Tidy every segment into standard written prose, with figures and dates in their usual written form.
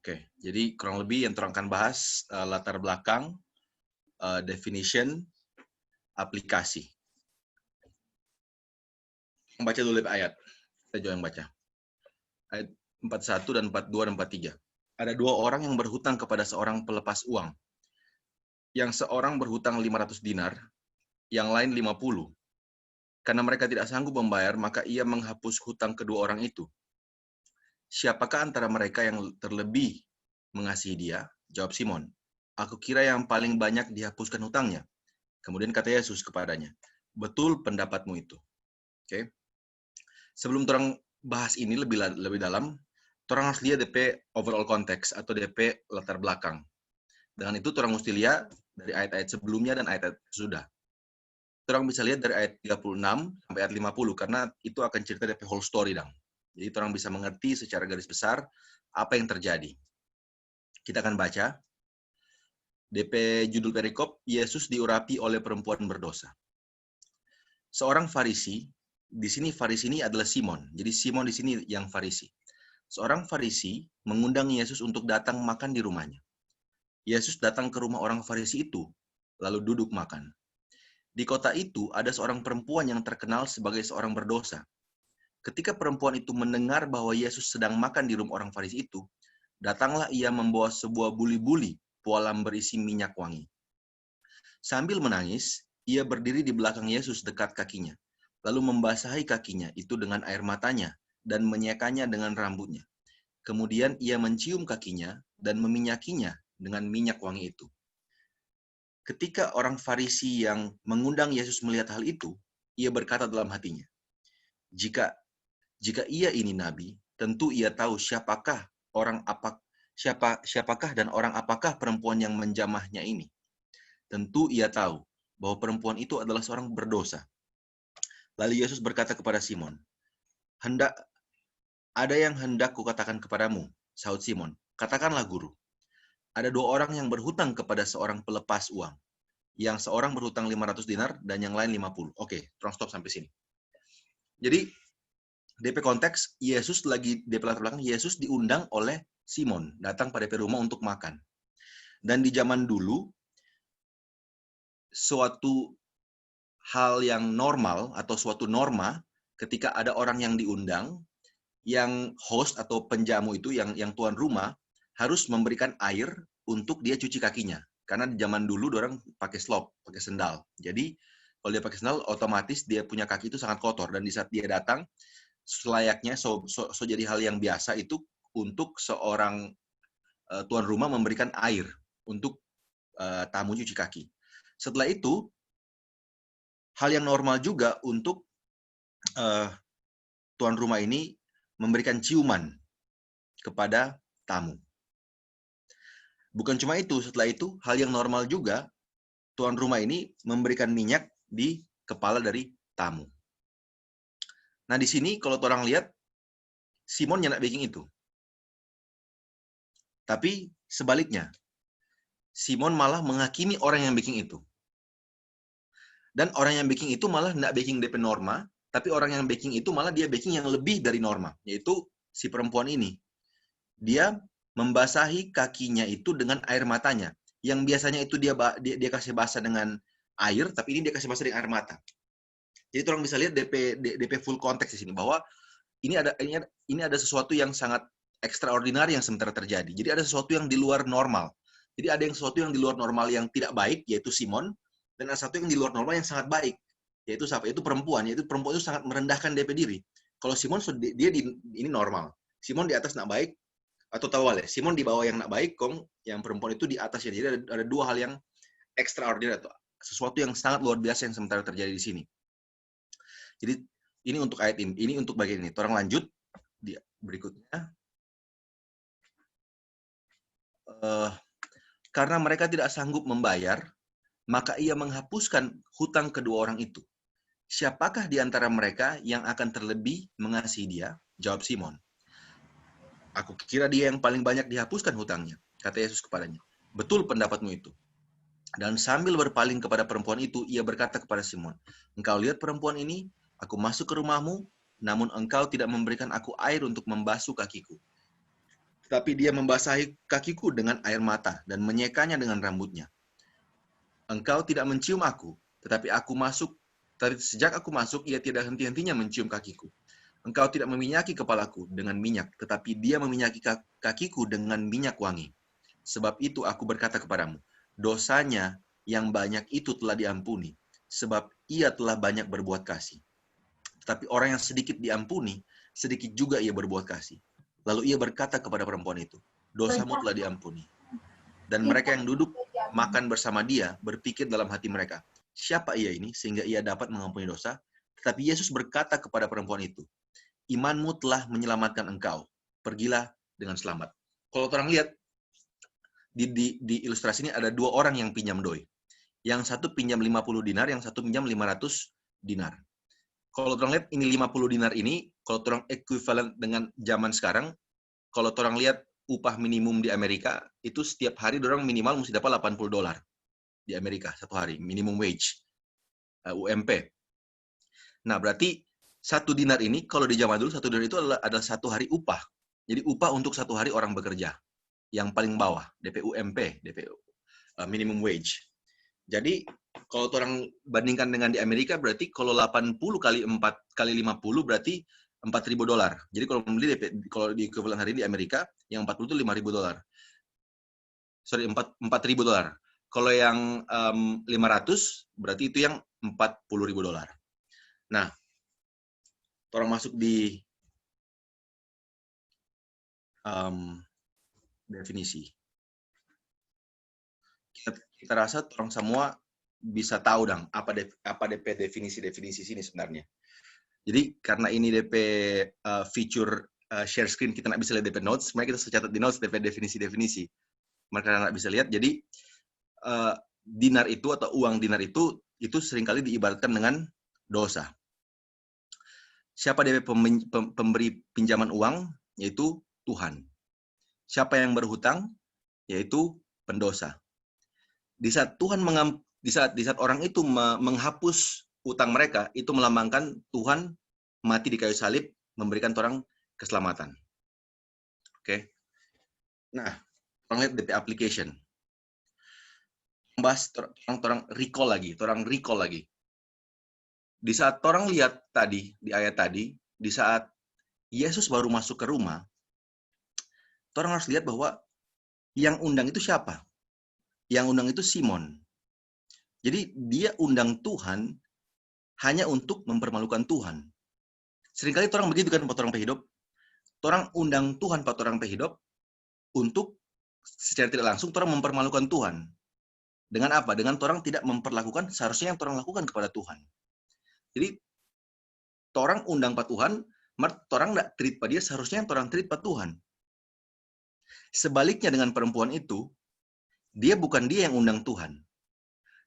Oke, jadi kurang lebih yang akan bahas latar belakang, definition, aplikasi. Baca dulu ayat. Kita juga yang baca. Ayat 41 dan 42 dan 43. Ada dua orang yang berhutang kepada seorang pelepas uang. Yang seorang berhutang 500 dinar, yang lain 50. Karena mereka tidak sanggup membayar, maka ia menghapus hutang kedua orang itu. Siapakah antara mereka yang terlebih mengasihi dia? Jawab Simon. Aku kira yang paling banyak dihapuskan hutangnya. Kemudian kata Yesus kepadanya, betul pendapatmu itu. Oke. Sebelum orang bahas ini lebih dalam, orang harus lihat DP overall konteks atau DP latar belakang. Dengan itu orang mesti lihat dari ayat-ayat sebelumnya dan ayat-ayat sudah. Orang bisa lihat dari ayat 36 sampai ayat 50 karena itu akan cerita DP whole story dong. Jadi orang bisa mengerti secara garis besar apa yang terjadi. Kita akan baca. DP judul perikop, Yesus diurapi oleh perempuan berdosa. Seorang Farisi, di sini Farisi ini adalah Simon. Jadi Simon di sini yang Farisi. Seorang Farisi mengundang Yesus untuk datang makan di rumahnya. Yesus datang ke rumah orang Farisi itu, lalu duduk makan. Di kota itu ada seorang perempuan yang terkenal sebagai seorang berdosa. Ketika perempuan itu mendengar bahwa Yesus sedang makan di rumah orang Farisi itu, datanglah ia membawa sebuah buli-buli pualam berisi minyak wangi. Sambil menangis, ia berdiri di belakang Yesus dekat kakinya, lalu membasahi kakinya itu dengan air matanya dan menyekanya dengan rambutnya. Kemudian ia mencium kakinya dan meminyakinya dengan minyak wangi itu. Ketika orang Farisi yang mengundang Yesus melihat hal itu, ia berkata dalam hatinya, jika ia ini nabi, tentu ia tahu siapakah dan orang apakah perempuan yang menjamahnya ini. Tentu ia tahu bahwa perempuan itu adalah seorang berdosa. Lalu Yesus berkata kepada Simon, ada yang hendak kukatakan kepadamu, sahut Simon. Katakanlah guru. Ada dua orang yang berhutang kepada seorang pelepas uang. Yang seorang berhutang 500 dinar dan yang lain 50. Oke, terus stop sampai sini. Jadi, DP konteks, Yesus lagi, DP latar belakang, Yesus diundang oleh Simon, datang pada DP rumah untuk makan. Dan di zaman dulu, suatu hal yang normal atau suatu norma, ketika ada orang yang diundang, yang host atau penjamu itu, yang tuan rumah, harus memberikan air untuk dia cuci kakinya. Karena di zaman dulu orang pakai slop, pakai sendal. Jadi kalau dia pakai sendal, otomatis dia punya kaki itu sangat kotor. Dan di saat dia datang, selayaknya jadi hal yang biasa itu untuk seorang tuan rumah memberikan air untuk tamu cuci kaki. Setelah itu, hal yang normal juga untuk tuan rumah ini memberikan ciuman kepada tamu. Bukan cuma itu, setelah itu hal yang normal juga tuan rumah ini memberikan minyak di kepala dari tamu. Nah di sini kalau orang lihat Simon nyenak baking itu. Tapi sebaliknya, Simon malah menghakimi orang yang baking itu. Dan orang yang baking itu malah tidak baking DP norma, tapi orang yang baking itu malah dia baking yang lebih dari norma, yaitu si perempuan ini. Dia membasahi kakinya itu dengan air matanya. Yang biasanya itu dia kasih basah dengan air, tapi ini dia kasih basah dengan air mata. Jadi orang bisa lihat DP full konteks di sini bahwa ini ada sesuatu yang sangat extraordinary yang sementara terjadi. Jadi ada sesuatu yang di luar normal. Jadi ada sesuatu yang di luar normal yang tidak baik, yaitu Simon, dan ada sesuatu yang di luar normal yang sangat baik, yaitu siapa? Yaitu perempuan. Yaitu perempuan itu sangat merendahkan DP diri. Kalau Simon dia ini normal. Simon di atas nak baik, atau tahu ya, Simon di bawah yang nak baik, yang perempuan itu di atas ya. Jadi ada dua hal yang extraordinary atau sesuatu yang sangat luar biasa yang sementara terjadi di sini. Jadi ini untuk ayat ini untuk bagian ini. Orang lanjut di berikutnya. Karena mereka tidak sanggup membayar, maka ia menghapuskan hutang kedua orang itu. Siapakah di antara mereka yang akan terlebih mengasihi dia? Jawab Simon. Aku kira dia yang paling banyak dihapuskan hutangnya, kata Yesus kepadanya. Betul pendapatmu itu. Dan sambil berpaling kepada perempuan itu, ia berkata kepada Simon, engkau lihat perempuan ini? Aku masuk ke rumahmu, namun engkau tidak memberikan aku air untuk membasuh kakiku. Tetapi dia membasahi kakiku dengan air mata dan menyekanya dengan rambutnya. Engkau tidak mencium aku, tetapi aku masuk. Sejak aku masuk, ia tidak henti-hentinya mencium kakiku. Engkau tidak meminyaki kepalaku dengan minyak, tetapi dia meminyaki kakiku dengan minyak wangi. Sebab itu aku berkata kepadamu, dosanya yang banyak itu telah diampuni, sebab ia telah banyak berbuat kasih. Tetapi orang yang sedikit diampuni, sedikit juga ia berbuat kasih. Lalu ia berkata kepada perempuan itu, dosamu telah diampuni. Dan mereka yang duduk makan bersama dia berpikir dalam hati mereka, siapa ia ini sehingga ia dapat mengampuni dosa? Tetapi Yesus berkata kepada perempuan itu, imanmu telah menyelamatkan engkau. Pergilah dengan selamat. Kalau orang lihat, di ilustrasi ini ada dua orang yang pinjam doi. Yang satu pinjam 50 dinar, yang satu pinjam 500 dinar. Kalau orang lihat ini 50 dinar ini, kalau orang ekuivalen dengan zaman sekarang, kalau orang lihat upah minimum di Amerika, itu setiap hari orang minimal mesti dapat $80 di Amerika satu hari, minimum wage, UMP. Nah, berarti satu dinar ini, kalau di zaman dulu, satu dinar itu adalah satu hari upah. Jadi upah untuk satu hari orang bekerja. Yang paling bawah, DP UMP, DP minimum wage. Jadi, kalau orang bandingkan dengan di Amerika, berarti kalau 80 kali 4 kali 50 berarti $4.000. Jadi kalau membeli DP, kalau di equivalent hari ini di Amerika, yang 40 itu $5.000. Sorry, $4.000. Kalau yang 500, berarti itu yang $40.000. Nah, orang masuk di definisi. Kita rasa orang semua bisa tahu dong apa DP definisi sini sebenarnya. Jadi karena ini DP feature share screen, kita nggak bisa lihat DP notes, sebenarnya kita catat di notes DP definisi. Mereka nggak bisa lihat. Jadi dinar itu atau uang dinar itu seringkali diibaratkan dengan dosa. Siapa DP pemberi pinjaman uang? Yaitu Tuhan. Siapa yang berhutang? Yaitu pendosa. Di saat Tuhan di saat orang itu menghapus utang mereka, itu melambangkan Tuhan mati di kayu salib memberikan orang keselamatan. Oke. Nah, orang lihat DP application. Bahas orang recall lagi. Di saat orang lihat tadi di ayat tadi, di saat Yesus baru masuk ke rumah, orang harus lihat bahwa yang undang itu siapa? Yang undang itu Simon. Jadi dia undang Tuhan hanya untuk mempermalukan Tuhan. Seringkali orang begitu kan Pak orang pehidup. Orang undang Tuhan Pak orang pehidup untuk secara tidak langsung orang mempermalukan Tuhan. Dengan apa? Dengan orang tidak memperlakukan seharusnya yang orang lakukan kepada Tuhan. Jadi orang undang Pak Tuhan, orang tidak treat Pak dia seharusnya yang orang treat Pak Tuhan. Sebaliknya dengan perempuan itu, dia bukan dia yang undang Tuhan.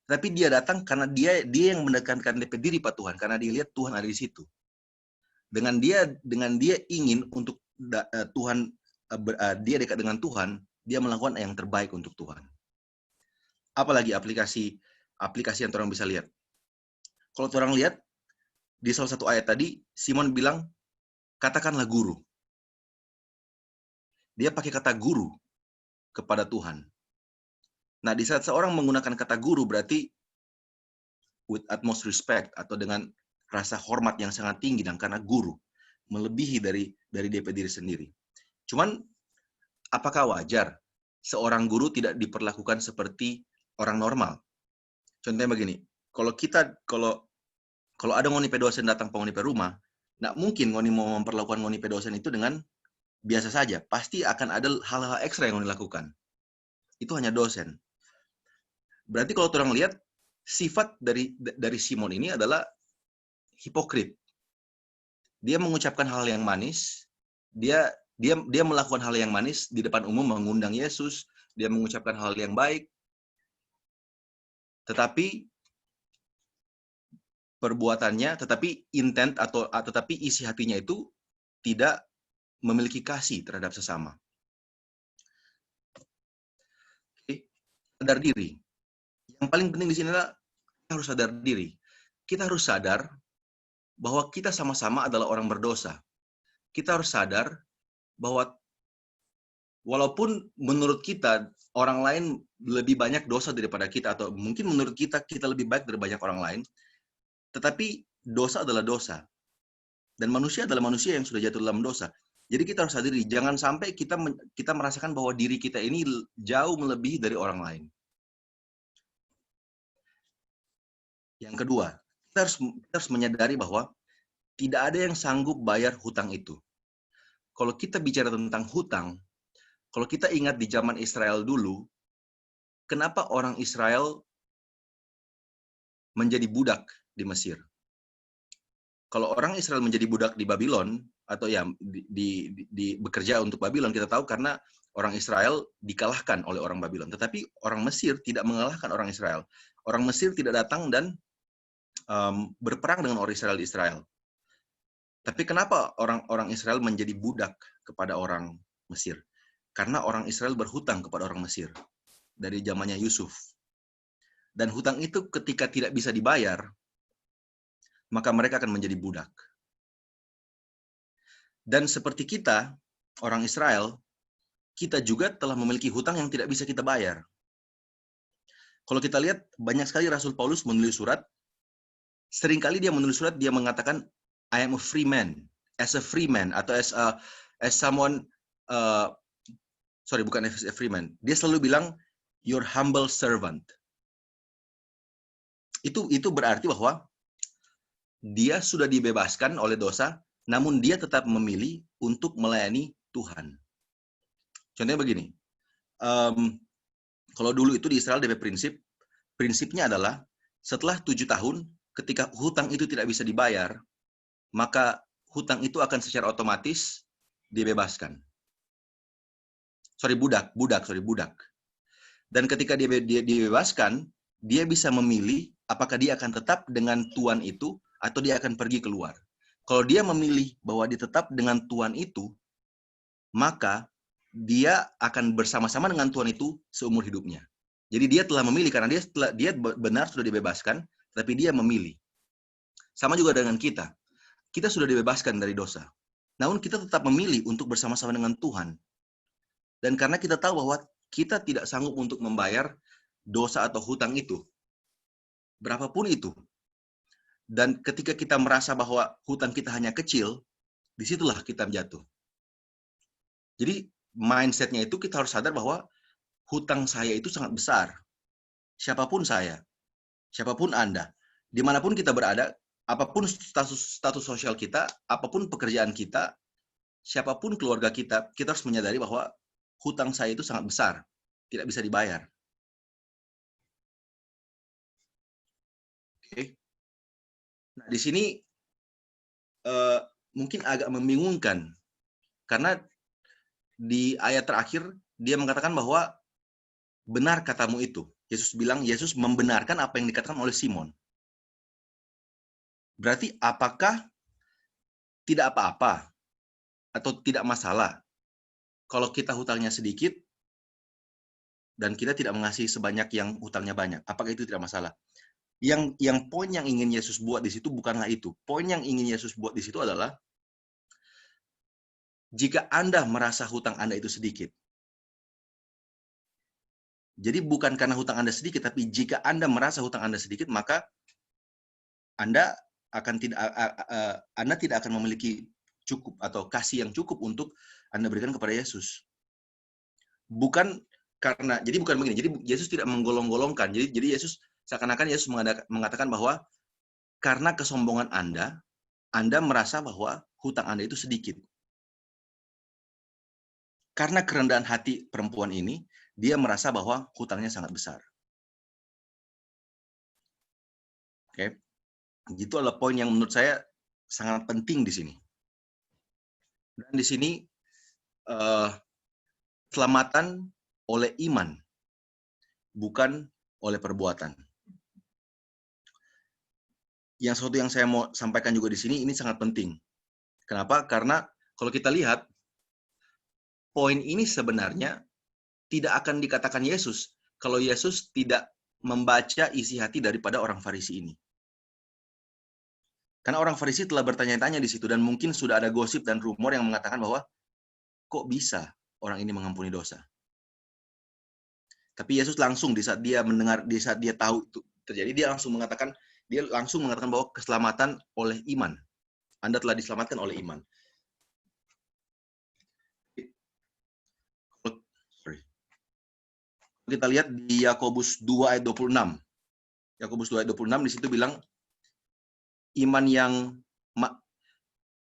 Tapi dia datang karena dia yang mendekatkan diri Pak Tuhan, karena dia lihat Tuhan ada di situ. Dengan dia ingin untuk Tuhan, dia dekat dengan Tuhan, dia melakukan yang terbaik untuk Tuhan. Apalagi aplikasi yang orang bisa lihat. Kalau orang lihat di salah satu ayat tadi, Simon bilang, katakanlah guru. Dia pakai kata guru kepada Tuhan. Nah, di saat seorang menggunakan kata guru berarti with utmost respect atau dengan rasa hormat yang sangat tinggi, dan karena guru melebihi dari DP diri sendiri. Cuman apakah wajar seorang guru tidak diperlakukan seperti orang normal? Contohnya begini, kalau ada ngoni dosen datang ke ngoni rumah, nggak mungkin ngoni mau memperlakukan ngoni dosen itu dengan biasa saja. Pasti akan ada hal-hal ekstra yang ngoni lakukan. Itu hanya dosen. Berarti kalau orang lihat sifat dari Simon ini adalah hipokrit. Dia mengucapkan hal yang manis, dia melakukan hal yang manis di depan umum, mengundang Yesus, dia mengucapkan hal yang baik, tetapi perbuatannya, tetapi intent tetapi isi hatinya itu tidak memiliki kasih terhadap sesama. Oke. Sadar diri. Yang paling penting di sini adalah kita harus sadar diri. Kita harus sadar bahwa kita sama-sama adalah orang berdosa. Kita harus sadar bahwa Walaupun menurut kita orang lain lebih banyak dosa daripada kita, atau mungkin menurut kita lebih baik dari banyak orang lain, tetapi dosa adalah dosa. Dan manusia adalah manusia yang sudah jatuh dalam dosa. Jadi kita harus sadari, jangan sampai kita merasakan bahwa diri kita ini jauh melebihi dari orang lain. Yang kedua, kita harus menyadari bahwa tidak ada yang sanggup bayar hutang itu. Kalau kita bicara tentang hutang, kalau kita ingat di zaman Israel dulu, kenapa orang Israel menjadi budak di Mesir? Kalau orang Israel menjadi budak di Babylon, atau ya bekerja untuk Babylon, kita tahu karena orang Israel dikalahkan oleh orang Babylon. Tetapi orang Mesir tidak mengalahkan orang Israel. Orang Mesir tidak datang dan berperang dengan orang Israel di Israel. Tapi kenapa orang Israel menjadi budak kepada orang Mesir? Karena orang Israel berhutang kepada orang Mesir dari zamannya Yusuf. Dan hutang itu ketika tidak bisa dibayar, maka mereka akan menjadi budak. Dan seperti kita, orang Israel, kita juga telah memiliki hutang yang tidak bisa kita bayar. Kalau kita lihat, banyak sekali Rasul Paulus menulis surat. Seringkali dia menulis surat, dia mengatakan, I am a free man. As a free man, atau as someone, bukan as a free man. Dia selalu bilang, your humble servant. Itu berarti bahwa dia sudah dibebaskan oleh dosa, namun dia tetap memilih untuk melayani Tuhan. Contohnya begini, kalau dulu itu di Israel ada prinsipnya adalah setelah 7 tahun, ketika hutang itu tidak bisa dibayar, maka hutang itu akan secara otomatis dibebaskan. Budak. Dan ketika dia dibebaskan, dia bisa memilih apakah dia akan tetap dengan tuan itu atau dia akan pergi keluar. Kalau dia memilih bahwa dia tetap dengan tuan itu, maka dia akan bersama-sama dengan tuan itu seumur hidupnya. Jadi dia telah memilih, karena dia benar sudah dibebaskan, tapi dia memilih. Sama juga dengan kita. Kita sudah dibebaskan dari dosa. Namun kita tetap memilih untuk bersama-sama dengan Tuhan. Dan karena kita tahu bahwa kita tidak sanggup untuk membayar dosa atau hutang itu, berapapun itu. Dan ketika kita merasa bahwa hutang kita hanya kecil, disitulah kita jatuh. Jadi mindset-nya itu kita harus sadar bahwa hutang saya itu sangat besar. Siapapun saya, siapapun Anda, dimanapun kita berada, apapun status sosial kita, apapun pekerjaan kita, siapapun keluarga kita, kita harus menyadari bahwa hutang saya itu sangat besar, tidak bisa dibayar. Oke. Nah, di sini mungkin agak membingungkan, karena di ayat terakhir dia mengatakan bahwa benar katamu itu. Yesus membenarkan apa yang dikatakan oleh Simon. Berarti apakah tidak apa-apa atau tidak masalah kalau kita hutangnya sedikit dan kita tidak mengasihi sebanyak yang hutangnya banyak? Apakah itu tidak masalah? Yang poin yang ingin Yesus buat di situ bukanlah itu. Poin yang ingin Yesus buat di situ adalah jika Anda merasa hutang Anda itu sedikit. Jadi bukan karena hutang Anda sedikit, tapi jika Anda merasa hutang Anda sedikit, maka Anda tidak akan memiliki cukup atau kasih yang cukup untuk Anda berikan kepada Yesus. Bukan begini. Jadi Yesus tidak menggolong-golongkan. Jadi Yesus seakan-akan Yesus mengatakan bahwa karena kesombongan Anda merasa bahwa hutang Anda itu sedikit. Karena kerendahan hati perempuan ini, dia merasa bahwa hutangnya sangat besar. Oke. Itu adalah poin yang menurut saya sangat penting di sini. Dan di sini keselamatan oleh iman, bukan oleh perbuatan. Sesuatu yang saya mau sampaikan juga di sini, ini sangat penting. Kenapa? Karena kalau kita lihat, poin ini sebenarnya tidak akan dikatakan Yesus kalau Yesus tidak membaca isi hati daripada orang Farisi ini. Karena orang Farisi telah bertanya-tanya di situ, dan mungkin sudah ada gosip dan rumor yang mengatakan bahwa kok bisa orang ini mengampuni dosa. Tapi Yesus langsung di saat dia mendengar, di saat dia tahu itu terjadi, dia langsung mengatakan bahwa keselamatan oleh iman. Anda telah diselamatkan oleh iman. Kita lihat di Yakobus 2 ayat 26. Yakobus 2 ayat 26 di situ bilang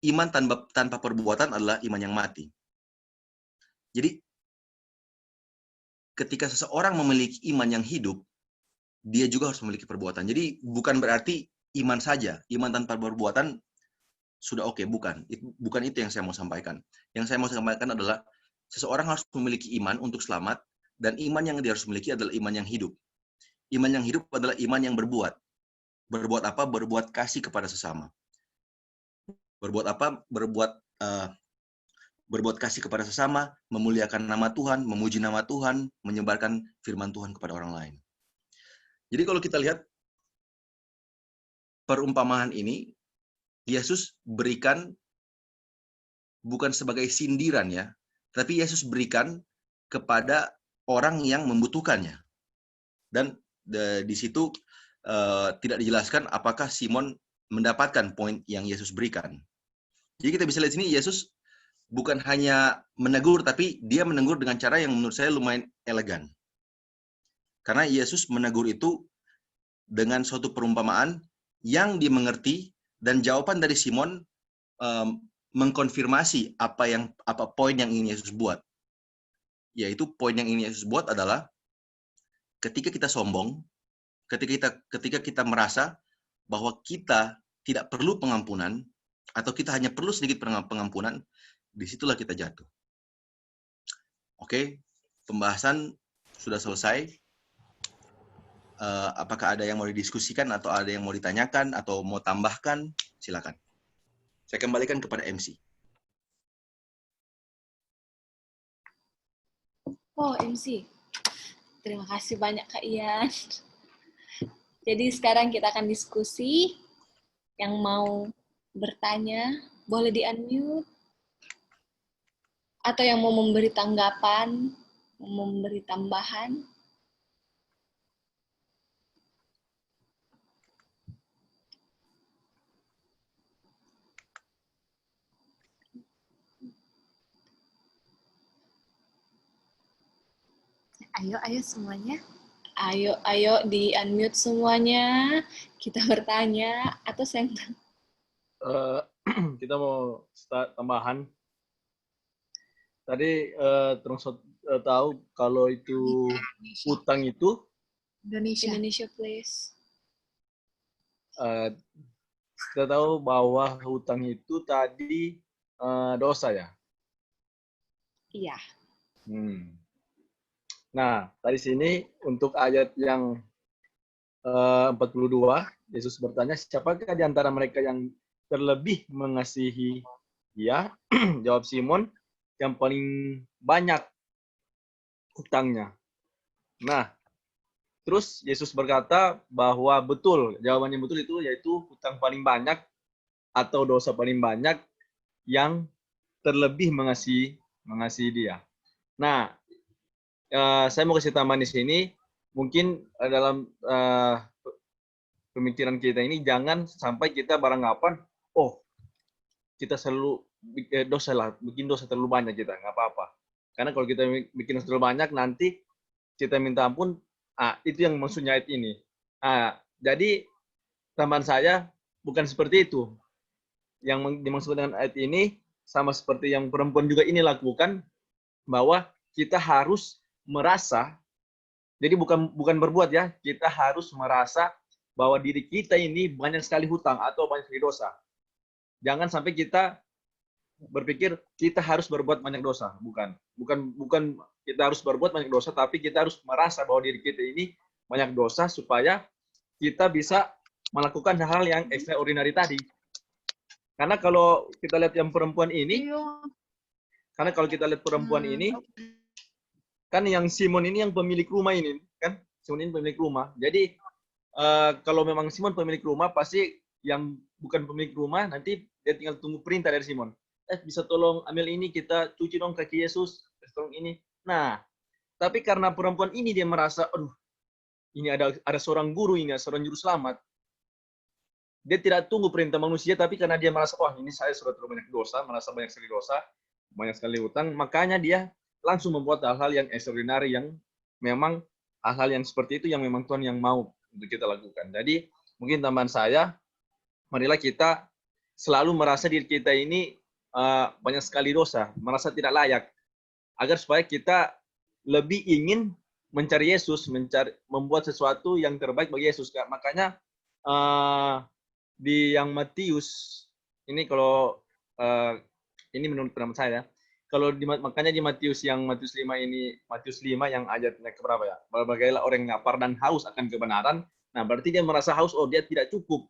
iman tanpa perbuatan adalah iman yang mati. Jadi ketika seseorang memiliki iman yang hidup, dia juga harus memiliki perbuatan. Jadi bukan berarti iman saja, iman tanpa perbuatan sudah oke, bukan. Bukan itu yang saya mau sampaikan. Yang saya mau sampaikan adalah seseorang harus memiliki iman untuk selamat, dan iman yang dia harus miliki adalah iman yang hidup. Iman yang hidup adalah iman yang berbuat. Berbuat apa? Berbuat kasih kepada sesama. Berbuat apa? Berbuat kasih kepada sesama, memuliakan nama Tuhan, memuji nama Tuhan, menyebarkan firman Tuhan kepada orang lain. Jadi kalau kita lihat perumpamaan ini, Yesus berikan bukan sebagai sindiran ya, tapi Yesus berikan kepada orang yang membutuhkannya. Dan di situ tidak dijelaskan apakah Simon mendapatkan poin yang Yesus berikan. Jadi kita bisa lihat sini Yesus bukan hanya menegur, tapi dia menegur dengan cara yang menurut saya lumayan elegan. Karena Yesus menegur itu dengan suatu perumpamaan yang dimengerti, dan jawaban dari Simon mengkonfirmasi apa poin yang ingin Yesus buat. Yaitu poin yang ingin Yesus buat adalah ketika kita sombong, ketika kita merasa bahwa kita tidak perlu pengampunan, atau kita hanya perlu sedikit pengampunan, disitulah kita jatuh. Oke, pembahasan sudah selesai. Apakah ada yang mau didiskusikan, atau ada yang mau ditanyakan, atau mau tambahkan? Silakan. Saya kembalikan kepada MC. Oh, MC. Terima kasih banyak, Kak Ian. Jadi sekarang kita akan diskusi. Yang mau bertanya, boleh di-unmute. Atau yang mau memberi tanggapan, memberi tambahan. Ayo semuanya. Ayo di-unmute semuanya. Kita bertanya. Atau saya... Kita mau start tambahan. Tadi terus tahu kalau itu hutang itu Indonesia please. Kita tahu bahwa hutang itu tadi dosa ya. Iya. Nah, dari sini untuk ayat yang 42, Yesus bertanya, siapakah di antara mereka yang terlebih mengasihi dia? Jawab Simon, yang paling banyak hutangnya. Nah, terus Yesus berkata bahwa betul, jawabannya betul itu yaitu hutang paling banyak atau dosa paling banyak yang terlebih mengasihi dia. Nah, saya mau kasih tambahan di sini, mungkin dalam pemikiran kita ini jangan sampai kita beranggapan, oh kita selalu bikin dosa terlalu banyak kita, nggak apa-apa. Karena kalau kita bikin dosa terlalu banyak, nanti kita minta ampun, itu yang maksudnya ayat ini. Jadi tambahan saya bukan seperti itu. Yang dimaksud dengan ayat ini sama seperti yang perempuan juga ini lakukan, bahwa kita harus merasa, jadi bukan berbuat ya, kita harus merasa bahwa diri kita ini banyak sekali hutang atau banyak sekali dosa. Jangan sampai kita berpikir kita harus berbuat banyak dosa, bukan kita harus berbuat banyak dosa, tapi kita harus merasa bahwa diri kita ini banyak dosa supaya kita bisa melakukan hal-hal yang extraordinary tadi. Karena kalau kita lihat yang perempuan ini, kan yang Simon ini yang pemilik rumah ini, kan Simon ini pemilik rumah. Jadi kalau memang Simon pemilik rumah, pasti yang bukan pemilik rumah nanti dia tinggal tunggu perintah dari Simon. Bisa tolong ambil ini, kita cuci dong kaki Yesus, tolong ini. Nah, tapi karena perempuan ini dia merasa, aduh, ini ada seorang guru, ini ada seorang juru selamat. Dia tidak tunggu perintah manusia, tapi karena dia merasa, wah ini saya sudah terlalu banyak dosa, merasa banyak sekali dosa, banyak sekali hutang, makanya dia langsung membuat hal-hal yang extraordinary, yang memang hal-hal yang seperti itu yang memang Tuhan yang mau untuk kita lakukan. Jadi mungkin tambahan saya, marilah kita selalu merasa diri kita ini banyak sekali dosa, merasa tidak layak, agar supaya kita lebih ingin mencari Yesus, membuat sesuatu yang terbaik bagi Yesus. Makanya di yang Matius ini, kalau ini menurut pendapat saya, kalau makanya di Matius 5 ini, Matius 5 yang ayatnya keberapa ya? Berbagai orang yang lapar dan haus akan kebenaran. Nah, berarti dia merasa haus, oh dia tidak cukup.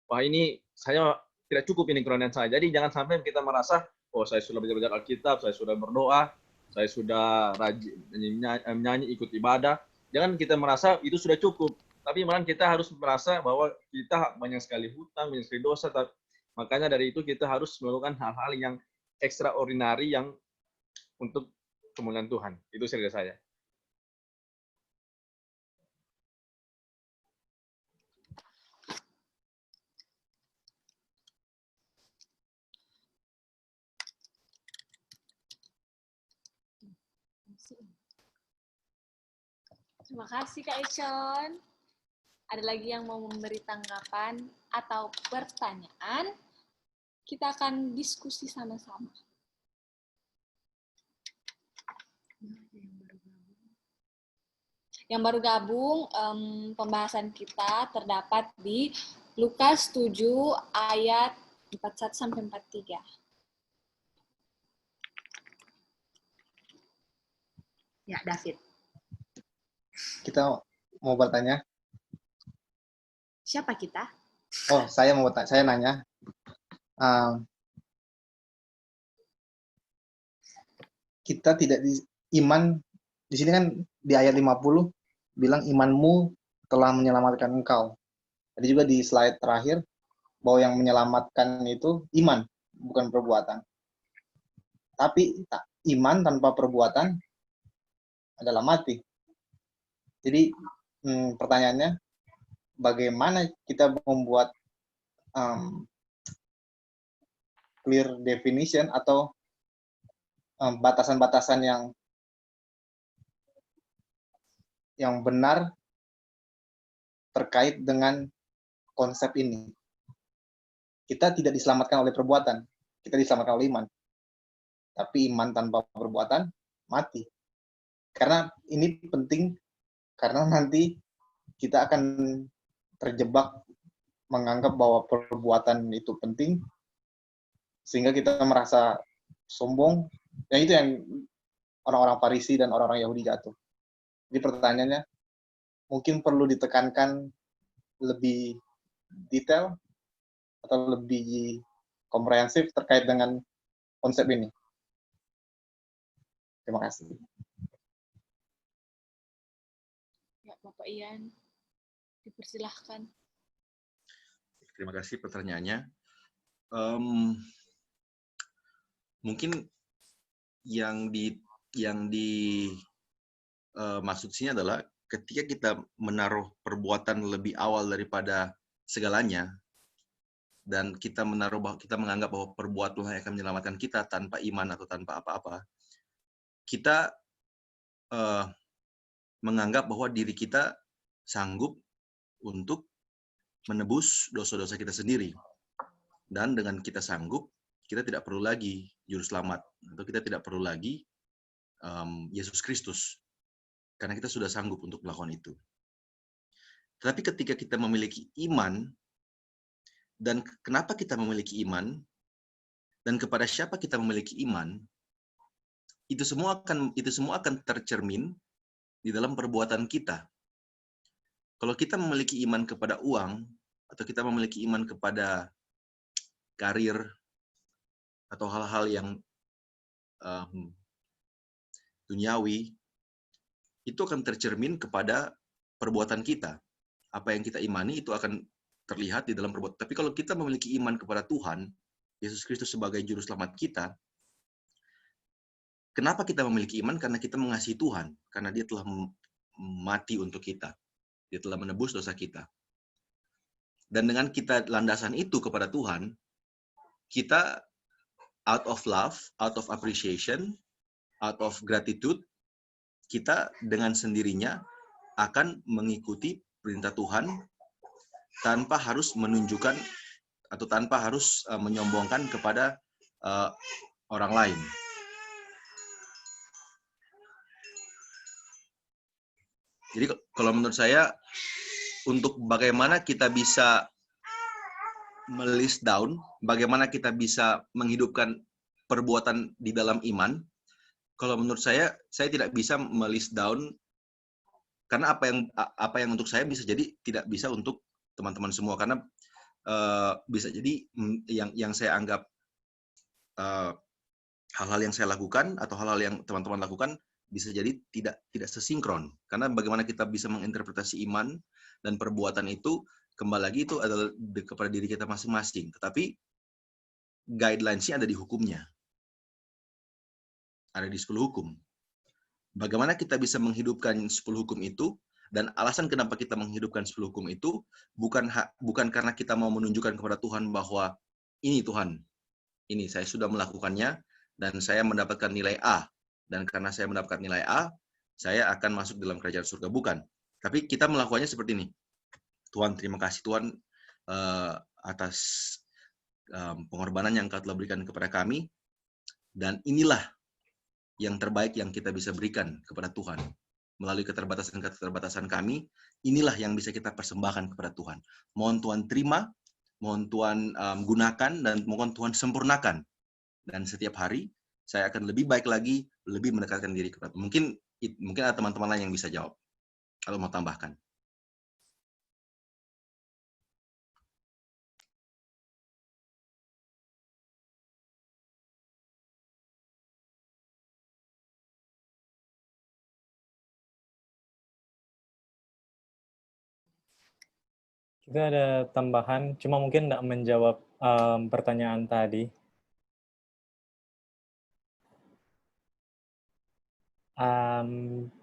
Wah, ini saya tidak cukup ini kerohanian saya. Jadi jangan sampai kita merasa, oh saya sudah belajar Alkitab, saya sudah berdoa, saya sudah rajin menyanyi, ikut ibadah. Jangan kita merasa itu sudah cukup. Tapi malah kita harus merasa bahwa kita banyak sekali hutang, banyak sekali dosa. Makanya dari itu kita harus melakukan hal-hal yang extraordinary yang untuk kemuliaan Tuhan. Itu cerita saya. Terima kasih Kak Icon. Ada lagi yang mau memberi tanggapan atau pertanyaan? Kita akan diskusi sama-sama. Yang baru gabung, pembahasan kita terdapat di Lukas 7 ayat 41-43. Ya, David. Kita mau bertanya. Siapa kita? Oh, saya mau bertanya. Saya nanya. Kita tidak iman di sini kan di ayat 50 bilang imanmu telah menyelamatkan engkau. Tadi juga di slide terakhir bahwa yang menyelamatkan itu iman, bukan perbuatan. Tapi iman tanpa perbuatan adalah mati. Jadi pertanyaannya, bagaimana kita membuat clear definition atau batasan-batasan yang benar terkait dengan konsep ini. Kita tidak diselamatkan oleh perbuatan, kita diselamatkan oleh iman. Tapi iman tanpa perbuatan mati. Karena ini penting, karena nanti kita akan terjebak menganggap bahwa perbuatan itu penting, sehingga kita merasa sombong. Yang itu yang orang-orang Farisi dan orang-orang Yahudi jatuh. Jadi pertanyaannya, mungkin perlu ditekankan lebih detail atau lebih komprehensif terkait dengan konsep ini. Terima kasih. Ya, Bapak Ian, dipersilahkan. Terima kasih pertanyaannya. Mungkin yang maksud sini adalah ketika kita menaruh perbuatan lebih awal daripada segalanya, dan kita menganggap bahwa perbuatan yang akan menyelamatkan kita tanpa iman atau tanpa apa-apa, kita menganggap bahwa diri kita sanggup untuk menebus dosa-dosa kita sendiri. Dan dengan kita sanggup, kita tidak perlu lagi juru selamat, atau kita tidak perlu lagi Yesus Kristus, karena kita sudah sanggup untuk melakukan itu. Tetapi ketika kita memiliki iman, dan kenapa kita memiliki iman, dan kepada siapa kita memiliki iman, itu semua akan tercermin di dalam perbuatan kita. Kalau kita memiliki iman kepada uang, atau kita memiliki iman kepada karir, atau hal-hal yang duniawi, itu akan tercermin kepada perbuatan kita. Apa yang kita imani itu akan terlihat di dalam perbuatan. Tapi kalau kita memiliki iman kepada Tuhan, Yesus Kristus sebagai juru selamat kita, Kenapa kita memiliki iman? Karena kita mengasihi Tuhan, karena Dia telah mati untuk kita. Dia telah menebus dosa kita. Dan dengan kita landasan itu kepada Tuhan, kita out of love, out of appreciation, out of gratitude, kita dengan sendirinya akan mengikuti perintah Tuhan tanpa harus menunjukkan atau tanpa harus menyombongkan kepada orang lain. Jadi kalau menurut saya, untuk bagaimana kita bisa melist down, bagaimana kita bisa menghidupkan perbuatan di dalam iman, kalau menurut saya tidak bisa melist down, karena apa yang untuk saya bisa jadi tidak bisa untuk teman-teman semua, karena bisa jadi yang saya anggap hal-hal yang saya lakukan atau hal-hal yang teman-teman lakukan bisa jadi tidak sesinkron, karena bagaimana kita bisa menginterpretasi iman dan perbuatan itu kembali lagi itu adalah kepada diri kita masing-masing, tetapi guidelines-nya ada di hukumnya, ada di 10 hukum. Bagaimana kita bisa menghidupkan 10 hukum itu, dan alasan kenapa kita menghidupkan 10 hukum itu bukan karena kita mau menunjukkan kepada Tuhan bahwa ini Tuhan, ini saya sudah melakukannya dan saya mendapatkan nilai A, dan karena saya mendapatkan nilai A, saya akan masuk dalam kerajaan surga. Bukan. Tapi kita melakukannya seperti ini. Tuhan, terima kasih Tuhan atas pengorbanan yang Kau telah berikan kepada kami, dan inilah yang terbaik yang kita bisa berikan kepada Tuhan. Melalui keterbatasan kami, inilah yang bisa kita persembahkan kepada Tuhan. Mohon Tuhan terima, mohon Tuhan gunakan, dan mohon Tuhan sempurnakan. Dan setiap hari, saya akan lebih baik lagi, lebih mendekatkan diri kepada Tuhan. Mungkin ada teman-teman lain yang bisa jawab, kalau mau tambahkan. Kita ada tambahan, cuma mungkin tidak menjawab pertanyaan tadi.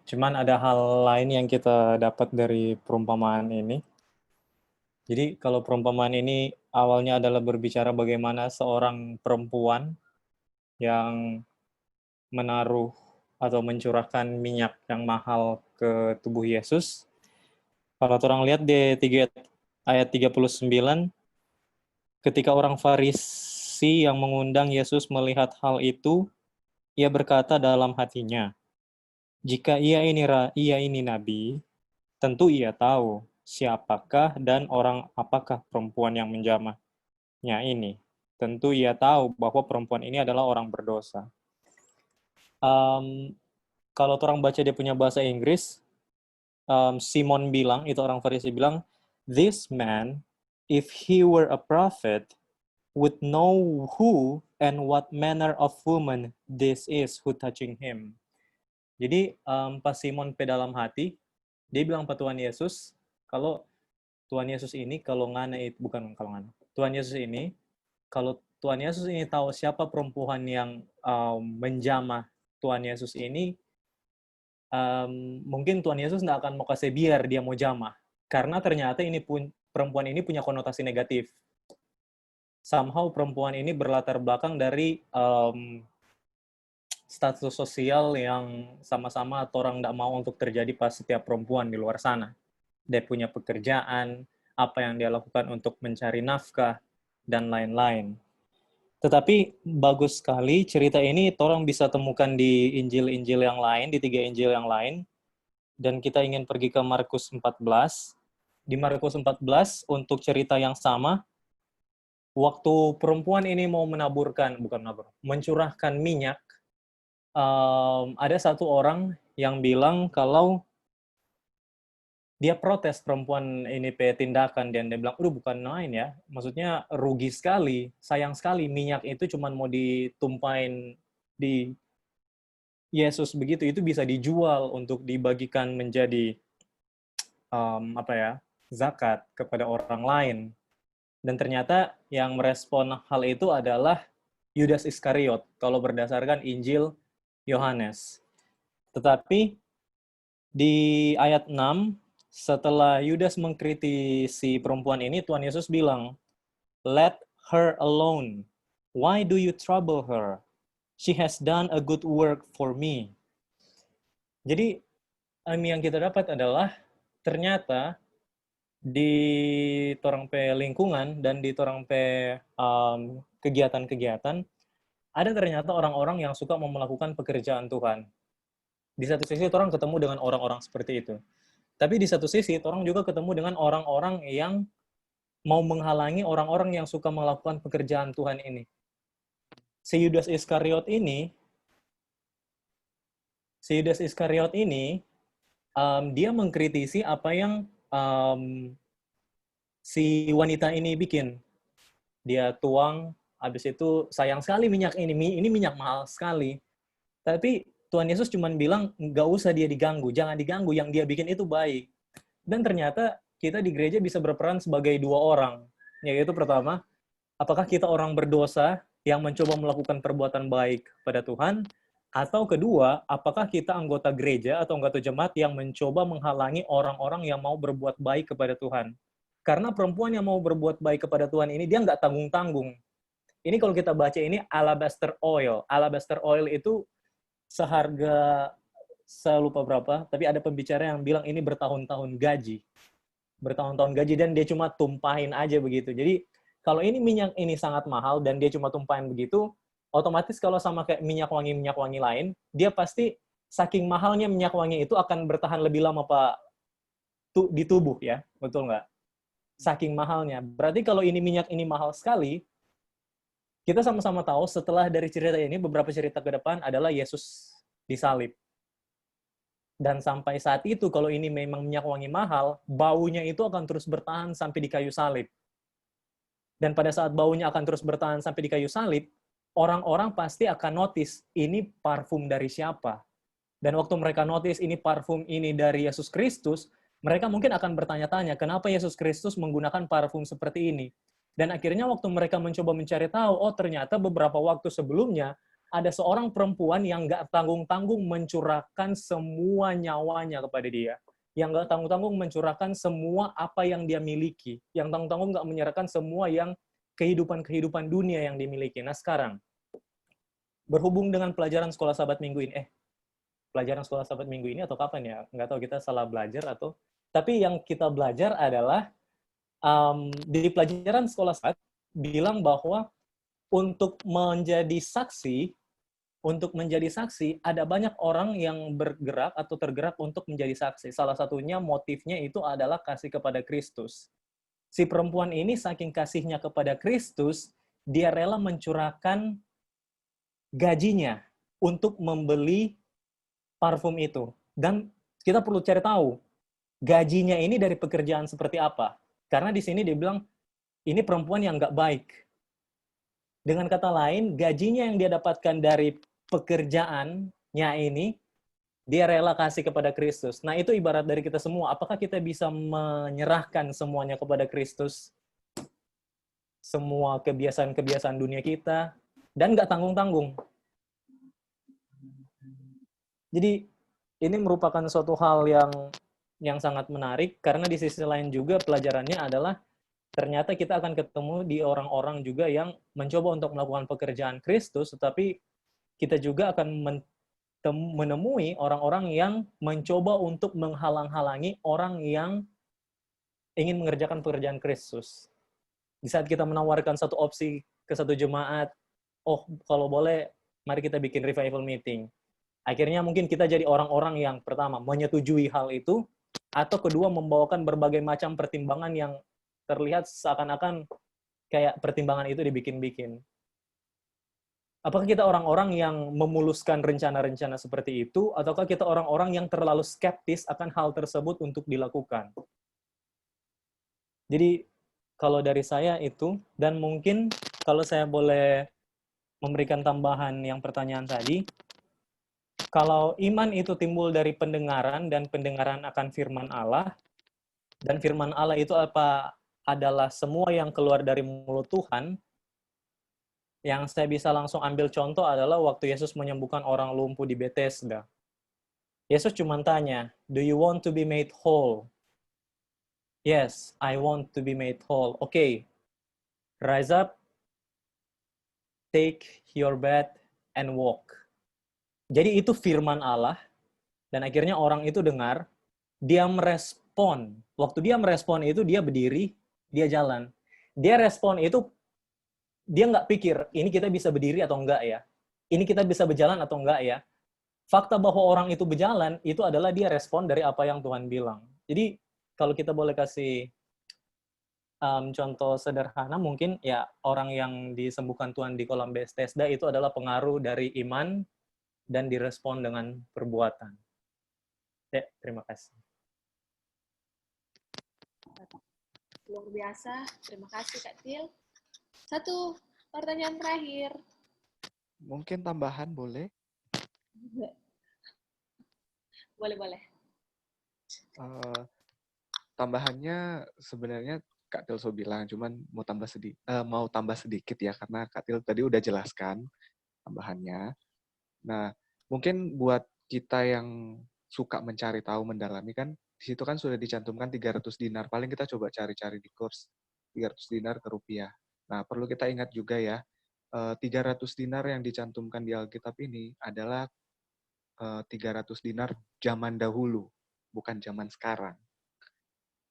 Cuman ada hal lain yang kita dapat dari perumpamaan ini. Jadi kalau perumpamaan ini awalnya adalah berbicara bagaimana seorang perempuan yang menaruh atau mencurahkan minyak yang mahal ke tubuh Yesus. Kalau orang lihat di ayat 39, ketika orang Farisi yang mengundang Yesus melihat hal itu, ia berkata dalam hatinya, jika ia ini nabi, tentu ia tahu siapakah dan orang apakah perempuan yang menjamahnya ini. Tentu ia tahu bahwa perempuan ini adalah orang berdosa. Kalau orang baca dia punya bahasa Inggris, Simon bilang, itu orang Farisi bilang, this man, if he were a prophet, would know who and what manner of woman this is who touching him. Jadi pas Simon pe dalam hati, dia bilang pada Tuhan Yesus, kalau Tuhan Yesus ini Tuhan Yesus ini, kalau Tuhan Yesus ini tahu siapa perempuan yang menjamah Tuhan Yesus ini, mungkin Tuhan Yesus tidak akan mau kasih biar dia mau jamah, karena ternyata perempuan ini punya konotasi negatif. Somehow perempuan ini berlatar belakang dari status sosial yang sama-sama atau orang tidak mau untuk terjadi pas setiap perempuan di luar sana. Dia punya pekerjaan, apa yang dia lakukan untuk mencari nafkah, dan lain-lain. Tetapi bagus sekali cerita ini orang bisa temukan di Injil-Injil yang lain, di 3 Injil yang lain. Dan kita ingin pergi ke Markus 14. Di Markus 14, untuk cerita yang sama, waktu perempuan ini mau mencurahkan minyak, ada satu orang yang bilang kalau dia protes perempuan ini tindakan, dan dia bilang, bukan main ya, maksudnya rugi sekali, sayang sekali minyak itu cuma mau ditumpahin di Yesus begitu, itu bisa dijual untuk dibagikan menjadi zakat kepada orang lain. Dan ternyata yang merespon hal itu adalah Yudas Iskariot, kalau berdasarkan Injil Yohanes. Tetapi di ayat 6, setelah Yudas mengkritisi perempuan ini, Tuhan Yesus bilang, "Let her alone. Why do you trouble her? She has done a good work for me." Jadi, yang kita dapat adalah ternyata di torang pe lingkungan dan di torang pe kegiatan-kegiatan, ada ternyata orang-orang yang suka melakukan pekerjaan Tuhan. Di satu sisi orang ketemu dengan orang-orang seperti itu. Tapi di satu sisi orang juga ketemu dengan orang-orang yang mau menghalangi orang-orang yang suka melakukan pekerjaan Tuhan ini. Si Yudas Iskariot ini, dia mengkritisi apa yang si wanita ini bikin. Dia tuang, habis itu sayang sekali minyak ini minyak mahal sekali. Tapi Tuhan Yesus cuma bilang, nggak usah dia diganggu, jangan diganggu, yang dia bikin itu baik. Dan ternyata kita di gereja bisa berperan sebagai dua orang. Yaitu pertama, apakah kita orang berdosa yang mencoba melakukan perbuatan baik pada Tuhan, atau kedua, apakah kita anggota gereja atau anggota jemaat yang mencoba menghalangi orang-orang yang mau berbuat baik kepada Tuhan. Karena perempuan yang mau berbuat baik kepada Tuhan ini, dia nggak tanggung-tanggung. Ini kalau kita baca ini, alabaster oil. Alabaster oil itu seharga, saya lupa berapa, tapi ada pembicara yang bilang ini bertahun-tahun gaji. Bertahun-tahun gaji, dan dia cuma tumpahin aja begitu. Jadi, kalau ini minyak ini sangat mahal, dan dia cuma tumpahin begitu, otomatis kalau sama kayak minyak wangi lain, dia pasti saking mahalnya minyak wangi itu akan bertahan lebih lama Pak di tubuh ya, betul nggak? Saking mahalnya. Berarti kalau ini minyak ini mahal sekali, kita sama-sama tahu setelah dari cerita ini, beberapa cerita ke depan adalah Yesus disalib. Dan sampai saat itu, kalau ini memang minyak wangi mahal, baunya itu akan terus bertahan sampai di kayu salib. Dan pada saat baunya akan terus bertahan sampai di kayu salib, orang-orang pasti akan notice, ini parfum dari siapa? Dan waktu mereka notice ini parfum ini dari Yesus Kristus, mereka mungkin akan bertanya-tanya, kenapa Yesus Kristus menggunakan parfum seperti ini? Dan akhirnya waktu mereka mencoba mencari tahu, oh ternyata beberapa waktu sebelumnya, ada seorang perempuan yang nggak tanggung-tanggung mencurahkan semua nyawanya kepada dia. Yang nggak tanggung-tanggung mencurahkan semua apa yang dia miliki. Yang tanggung-tanggung nggak menyerahkan semua yang kehidupan dunia yang dimiliki. Nah sekarang, berhubung dengan pelajaran sekolah sahabat minggu ini, pelajaran sekolah sahabat minggu ini atau kapan ya? Nggak tahu kita salah belajar atau... Tapi yang kita belajar adalah, di pelajaran sekolah sahabat, bilang bahwa untuk menjadi saksi, ada banyak orang yang bergerak atau tergerak untuk menjadi saksi. Salah satunya motifnya itu adalah kasih kepada Kristus. Si perempuan ini saking kasihnya kepada Kristus, dia rela mencurahkan gajinya untuk membeli parfum itu. Dan kita perlu cari tahu, gajinya ini dari pekerjaan seperti apa. Karena di sini dia bilang, ini perempuan yang nggak baik. Dengan kata lain, gajinya yang dia dapatkan dari pekerjaannya ini, dia rela kasih kepada Kristus. Nah, itu ibarat dari kita semua. Apakah kita bisa menyerahkan semuanya kepada Kristus? Semua kebiasaan-kebiasaan dunia kita, dan nggak tanggung-tanggung. Jadi, ini merupakan suatu hal yang sangat menarik, karena di sisi lain juga pelajarannya adalah ternyata kita akan ketemu di orang-orang juga yang mencoba untuk melakukan pekerjaan Kristus, tetapi kita juga akan menemui orang-orang yang mencoba untuk menghalang-halangi orang yang ingin mengerjakan pekerjaan Kristus. Di saat kita menawarkan satu opsi ke satu jemaat, oh kalau boleh, mari kita bikin revival meeting. Akhirnya mungkin kita jadi orang-orang yang pertama, menyetujui hal itu, atau kedua, membawakan berbagai macam pertimbangan yang terlihat seakan-akan kayak pertimbangan itu dibikin-bikin. Apakah kita orang-orang yang memuluskan rencana-rencana seperti itu, ataukah kita orang-orang yang terlalu skeptis akan hal tersebut untuk dilakukan? Jadi, kalau dari saya itu, dan mungkin kalau saya boleh memberikan tambahan yang pertanyaan tadi, kalau iman itu timbul dari pendengaran, dan pendengaran akan firman Allah, dan firman Allah itu apa adalah semua yang keluar dari mulut Tuhan, Yang saya bisa langsung ambil contoh adalah waktu Yesus menyembuhkan orang lumpuh di Bethesda. Yesus cuma tanya, "Do you want to be made whole?" "Yes, I want to be made whole." "Okay, rise up, take your bed, and walk." Jadi itu firman Allah, dan akhirnya orang itu dengar, dia merespon. Waktu dia merespon itu, dia berdiri, dia jalan. Dia respon itu, dia nggak pikir, ini kita bisa berdiri atau enggak ya? Ini kita bisa berjalan atau enggak ya? Fakta bahwa orang itu berjalan, itu adalah dia respon dari apa yang Tuhan bilang. Jadi, kalau kita boleh kasih contoh sederhana, mungkin ya orang yang disembuhkan Tuhan di kolam Bethesda itu adalah pengaruh dari iman dan direspon dengan perbuatan. Ya, terima kasih. Luar biasa. Terima kasih, Kak Til. Satu pertanyaan terakhir. Mungkin tambahan boleh? Boleh. Tambahannya sebenarnya Kak Tilso bilang, cuman mau tambah sedikit ya, karena Kak Til tadi udah jelaskan tambahannya. Nah, mungkin buat kita yang suka mencari tahu, mendalami, kan di situ kan sudah dicantumkan 300 dinar. Paling kita coba cari-cari di kurs 300 dinar ke rupiah. Nah, perlu kita ingat juga ya, 300 dinar yang dicantumkan di Alkitab ini adalah 300 dinar zaman dahulu, bukan zaman sekarang.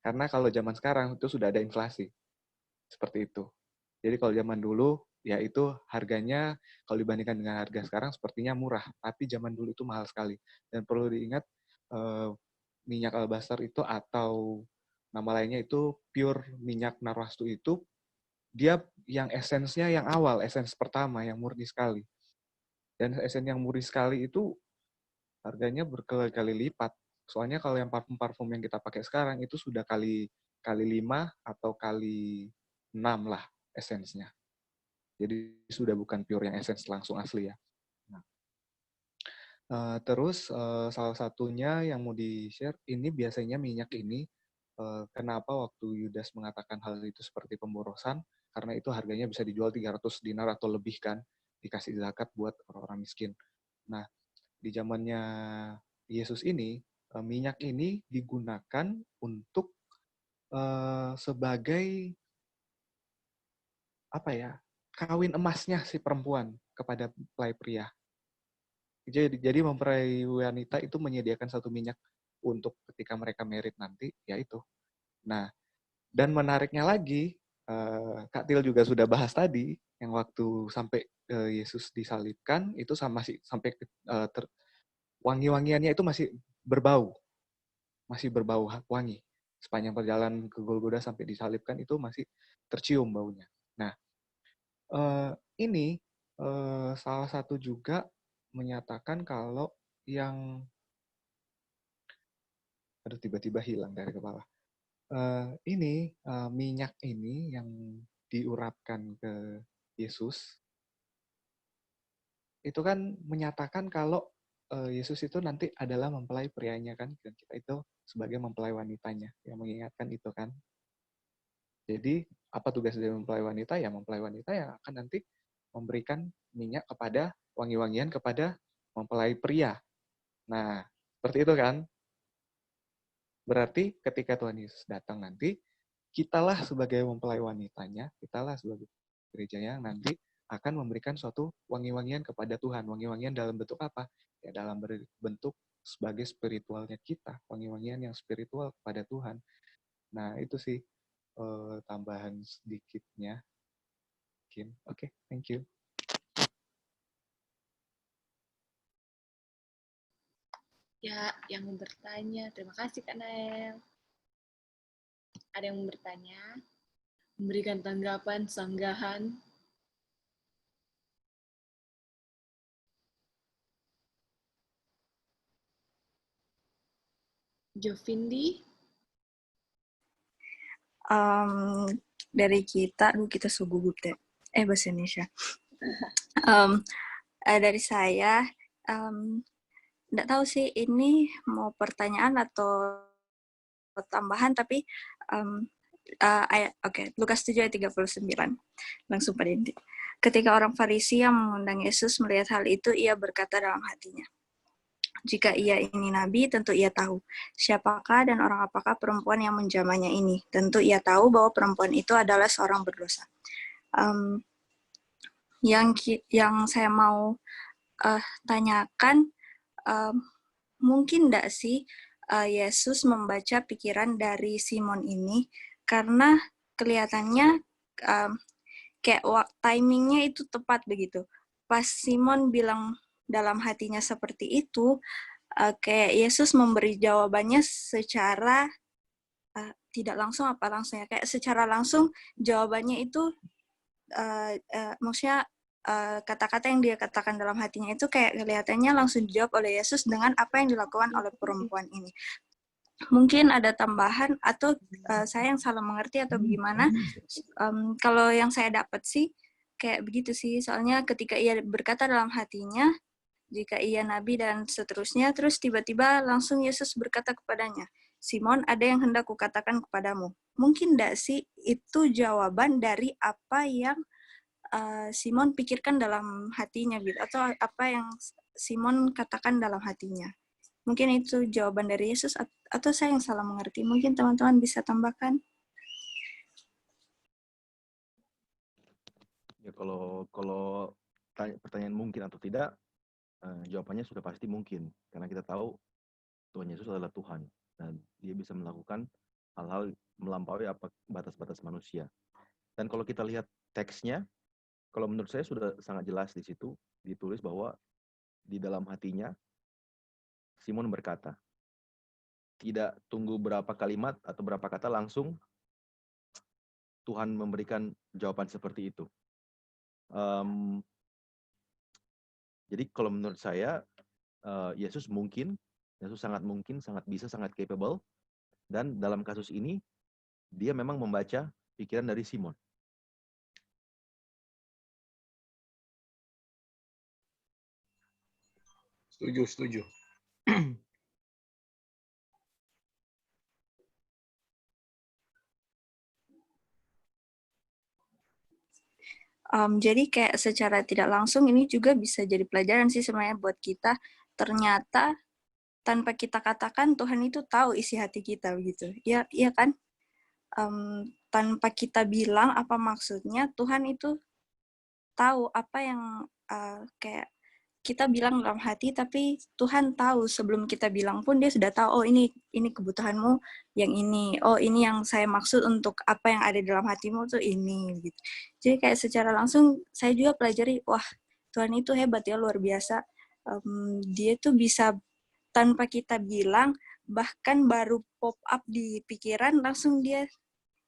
Karena kalau zaman sekarang itu sudah ada inflasi. Seperti itu. Jadi kalau zaman dulu, ya itu harganya kalau dibandingkan dengan harga sekarang sepertinya murah. Tapi zaman dulu itu mahal sekali. Dan perlu diingat, minyak alabastar itu atau nama lainnya itu pure minyak narwastu itu, dia yang esensnya yang awal, esens pertama, yang murni sekali. Dan esens yang murni sekali itu harganya berkali-kali lipat. Soalnya kalau yang parfum-parfum yang kita pakai sekarang itu sudah kali 5 atau kali 6 lah esensnya. Jadi sudah bukan pure yang esens langsung asli ya. Nah, terus salah satunya yang mau di-share, ini biasanya minyak ini, kenapa waktu Yudas mengatakan hal itu seperti pemborosan, karena itu harganya bisa dijual 300 dinar atau lebih kan, dikasih zakat buat orang-orang miskin. Nah, di zamannya Yesus ini, minyak ini digunakan untuk sebagai apa ya, kawin emasnya si perempuan kepada mempelai pria. Jadi mempelai wanita itu menyediakan satu minyak untuk ketika mereka married nanti, yaitu. Nah, dan menariknya lagi, Kak Til juga sudah bahas tadi, yang waktu sampai Yesus disalibkan itu sampai wangi-wangiannya itu masih berbau wangi. Sepanjang perjalanan ke Golgota sampai disalibkan itu masih tercium baunya. Nah, ini salah satu juga menyatakan kalau yang tiba-tiba hilang dari kepala. Minyak ini yang diurapkan ke Yesus itu kan menyatakan kalau Yesus itu nanti adalah mempelai prianya kan, dan kita itu sebagai mempelai wanitanya, yang mengingatkan itu kan. Jadi apa tugas dari mempelai wanita? Ya mempelai wanita yang akan nanti memberikan minyak kepada wangi-wangian kepada mempelai pria. Nah, seperti itu kan. Berarti ketika Tuhan Yesus datang nanti, kitalah sebagai mempelai wanitanya, kitalah sebagai gerejanya yang nanti akan memberikan suatu wangi-wangian kepada Tuhan. Wangi-wangian dalam bentuk apa? Ya dalam bentuk sebagai spiritualnya kita, wangi-wangian yang spiritual kepada Tuhan. Nah, itu sih tambahan sedikitnya. Oke, thank you. Ya, yang bertanya. Terima kasih, Kak Nael. Ada yang bertanya? Memberikan tanggapan, sanggahan? Jovindi? Dari kita sugugup deh. Bahasa Indonesia. Dari saya, nggak tahu sih ini mau pertanyaan atau tambahan, tapi Lukas 7 ayat 39. Langsung pada inti. ketika orang Farisi yang mengundang Yesus melihat hal itu, ia berkata dalam hatinya, jika ia ini nabi, tentu ia tahu siapakah dan orang apakah perempuan yang menjamahnya ini. Tentu ia tahu bahwa perempuan itu adalah seorang berdosa. Yang saya mau tanyakan, mungkin tidak sih Yesus membaca pikiran dari Simon ini, karena kelihatannya kayak timingnya itu tepat begitu. Pas Simon bilang dalam hatinya seperti itu, kayak Yesus memberi jawabannya secara tidak langsung apa langsung ya, kayak secara langsung jawabannya itu maksudnya kata-kata yang dia katakan dalam hatinya itu kayak kelihatannya langsung dijawab oleh Yesus dengan apa yang dilakukan oleh perempuan ini. Mungkin ada tambahan atau saya yang salah mengerti atau bagaimana. Kalau yang saya dapat sih kayak begitu sih, soalnya ketika ia berkata dalam hatinya, jika ia nabi dan seterusnya, terus tiba-tiba langsung Yesus berkata kepadanya, Simon, ada yang hendak kukatakan kepadamu. Mungkin enggak sih itu jawaban dari apa yang Simon pikirkan dalam hatinya gitu, atau apa yang Simon katakan dalam hatinya. Mungkin itu jawaban dari Yesus, atau saya yang salah mengerti. Mungkin teman-teman bisa tambahkan. Ya, kalau pertanyaan mungkin atau tidak, jawabannya sudah pasti mungkin, karena kita tahu Tuhan Yesus adalah Tuhan dan Dia bisa melakukan hal-hal melampaui apa batas-batas manusia. Dan kalau kita lihat teksnya, kalau menurut saya sudah sangat jelas di situ ditulis bahwa di dalam hatinya Simon berkata, tidak tunggu berapa kalimat atau berapa kata langsung Tuhan memberikan jawaban seperti itu. Jadi kalau menurut saya Yesus sangat mungkin, sangat bisa, sangat capable, dan dalam kasus ini dia memang membaca pikiran dari Simon. Setuju. Jadi kayak secara tidak langsung ini juga bisa jadi pelajaran sih sebenarnya buat kita. Ternyata tanpa kita katakan Tuhan itu tahu isi hati kita begitu. Iya kan? Tanpa kita bilang apa maksudnya, Tuhan itu tahu apa yang kayak kita bilang dalam hati, tapi Tuhan tahu sebelum kita bilang pun Dia sudah tahu, oh ini kebutuhanmu yang ini, oh ini yang saya maksud untuk apa yang ada dalam hatimu tuh ini gitu. Jadi kayak secara langsung saya juga pelajari, wah Tuhan itu hebat ya, luar biasa. Dia tuh bisa tanpa kita bilang, bahkan baru pop up di pikiran langsung Dia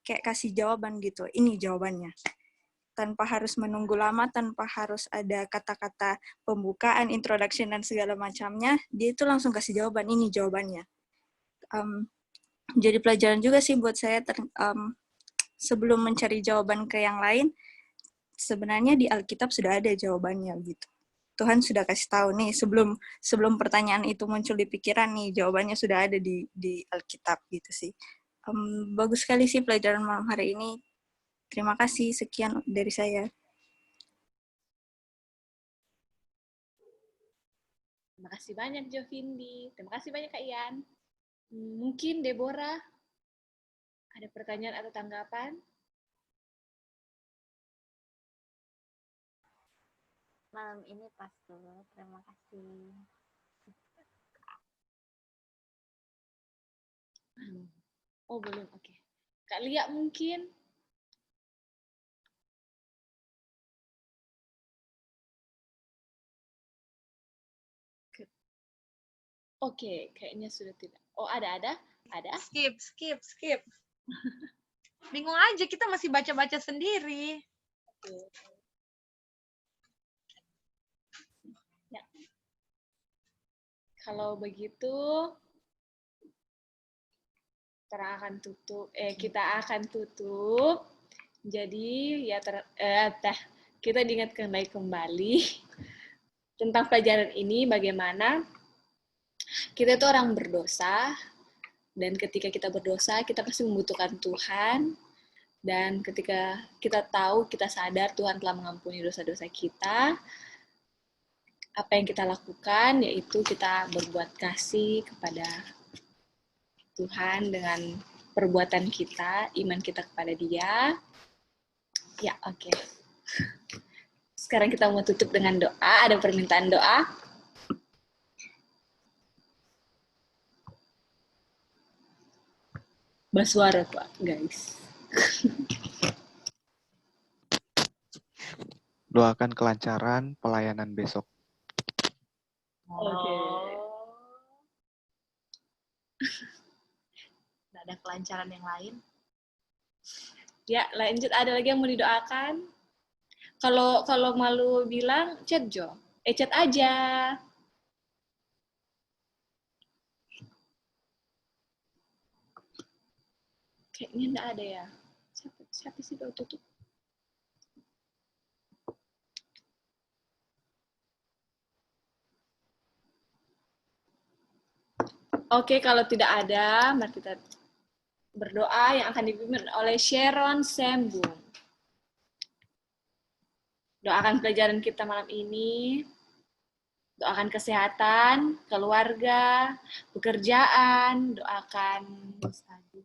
kayak kasih jawaban gitu, ini jawabannya. Tanpa harus menunggu lama, tanpa harus ada kata-kata pembukaan, introduction, dan segala macamnya, dia itu langsung kasih jawaban, ini jawabannya. Jadi pelajaran juga sih buat saya, sebelum mencari jawaban ke yang lain, sebenarnya di Alkitab sudah ada jawabannya gitu. Tuhan sudah kasih tahu nih, sebelum pertanyaan itu muncul di pikiran nih, jawabannya sudah ada di Alkitab gitu sih. Bagus sekali sih pelajaran malam hari ini. Terima kasih, sekian dari saya. Terima kasih banyak, Jovindi. Terima kasih banyak, Kak Ian. Mungkin Deborah, ada pertanyaan atau tanggapan? Malam ini Pastor, terima kasih. Oh, belum, oke. Kak Lia mungkin? Oke, kayaknya sudah tidak. Oh, ada? Skip. Bingung aja, kita masih baca-baca sendiri. Ya. Kalau begitu, kita akan tutup. Jadi, ya kita diingatkan lagi kembali tentang pelajaran ini, bagaimana kita itu orang berdosa, dan ketika kita berdosa, kita pasti membutuhkan Tuhan. Dan ketika kita tahu, kita sadar Tuhan telah mengampuni dosa-dosa kita, apa yang kita lakukan yaitu kita berbuat kasih kepada Tuhan dengan perbuatan kita, iman kita kepada Dia. Ya, oke. Sekarang kita mau tutup dengan doa. Ada permintaan doa? Baswara, Pak, guys. Doakan kelancaran pelayanan besok. Oke. Nggak ada kelancaran yang lain. Ya, lanjut. Ada lagi yang mau didoakan? Kalau malu bilang, chat Jo. Chat aja. Kayaknya nggak ada ya. Siapa sih udah tutup? Oke, kalau tidak ada, mari kita berdoa yang akan dipimpin oleh Sharon Sembung. Doakan pelajaran kita malam ini. Doakan kesehatan, keluarga, pekerjaan, doakan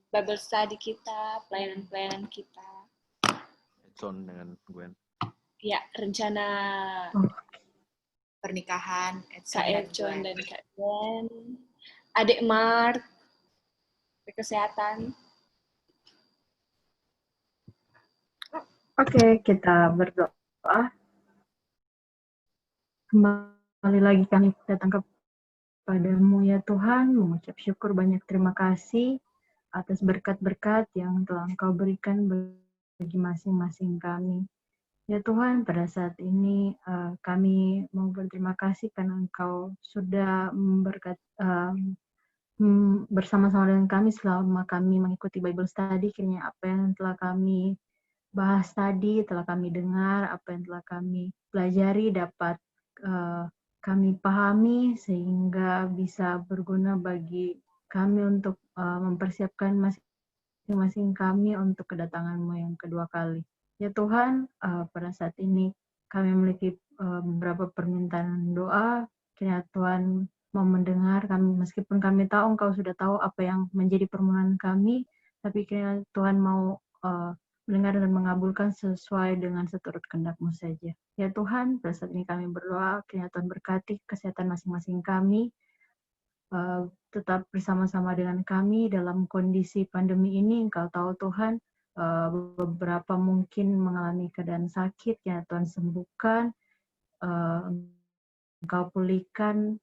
Bible study kita, pelayanan-pelayanan kita. Edson dengan Gwen. Ya, rencana Pernikahan Kak Edson dan Kak Gwen. Adik Mark, kesehatan. Oke, kita berdoa. Kembali lagi kami datang kepadamu ya Tuhan, mengucap syukur banyak terima kasih atas berkat-berkat yang telah Engkau berikan bagi masing-masing kami. Ya Tuhan, pada saat ini kami mau berterima kasih karena Engkau sudah bersama-sama dengan kami selama kami mengikuti Bible Study. Kiranya apa yang telah kami bahas tadi, telah kami dengar, apa yang telah kami pelajari dapat kami pahami sehingga bisa berguna bagi kami untuk mempersiapkan masing-masing kami untuk kedatangan-Mu yang kedua kali. Ya Tuhan, pada saat ini kami memiliki beberapa permintaan doa. Kiranya Tuhan mau mendengar kami, meskipun kami tahu Engkau sudah tahu apa yang menjadi permohonan kami, tapi kiranya Tuhan mau mendengar dan mengabulkan sesuai dengan seturut kehendak-Mu saja. Ya Tuhan, pada saat ini kami berdoa, kiranya Tuhan berkati kesehatan masing-masing kami, tetap bersama-sama dengan kami dalam kondisi pandemi ini. Engkau tahu Tuhan, beberapa mungkin mengalami keadaan sakit, ya Tuhan sembuhkan, Engkau pulihkan,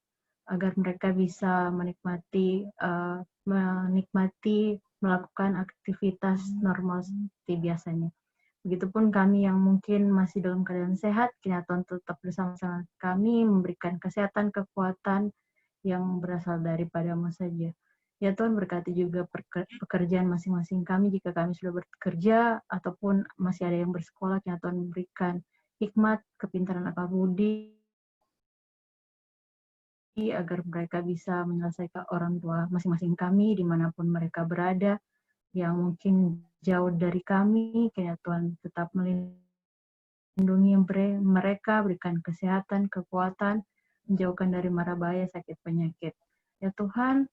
agar mereka bisa menikmati melakukan aktivitas normal seperti biasanya. Begitupun kami yang mungkin masih dalam keadaan sehat, kiranya Tuhan tetap bersama-sama kami, memberikan kesehatan, kekuatan yang berasal daripada-Mu saja. Ya Tuhan, berkati juga pekerjaan masing-masing kami jika kami sudah bekerja ataupun masih ada yang bersekolah, kiranya Tuhan memberikan hikmat, kepintaran akal budi, agar mereka bisa menyelesaikan orang tua masing-masing kami dimanapun mereka berada, yang mungkin jauh dari kami, kiranya Tuhan tetap melindungi mereka, berikan kesehatan, kekuatan, menjauhkan dari mara bahaya, sakit, penyakit. Ya Tuhan,